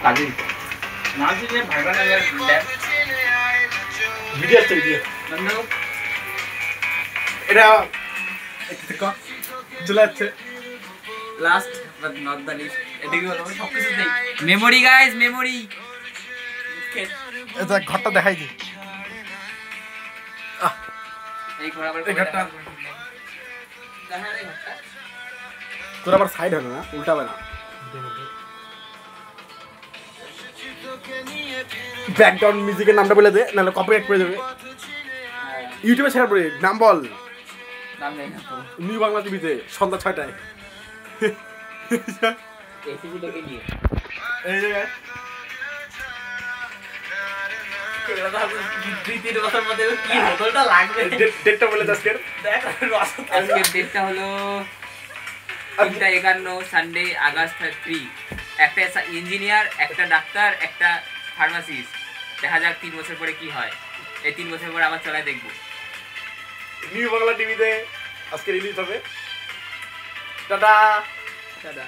কাজে দিত মাঝে যে ভাইবা না ভিডিও আসছে ভিডিও এটা চলে যাচ্ছে last but not the least এদিকে হলো সবকিছু দেই মেমোরি গাইস মেমোরি এটা ঘরটা দেখাই দি এই ঘর আবার এই ঘরটা দেখা রে ঘরটা তোর আবার সাইড হবে না উল্টাবে না ব্যাকগ্রাউন্ড মিউজিকের নামটা বলে দে নাহলে কপিরাইট করে দেবে ইউটিউবে শেয়ার করে নাম বল নাম নেই না তো নিউ বাংলা টিভিতে সন্ধ্যা 6টায় এসিবি লোকে নিয়ে এই জায়গায় দুই-তিন বছর মধ্যে কি হোটেলটা লাগবে ডেটটা বলে দাও আজকের দেখ আজকের ডেটটা হলো 3:51 সানডে আগস্ট 3 একটা ইঞ্জিনিয়ার একটা ডাক্তার একটা ফার্মাসিস্ট দেখা যাক 3 বছর পরে কি হয় এই 3 বছর পরে আবার চলাই দেখব নিউ বাংলা টিভিতে আজকে রিলিজ হবে টাটা টাটা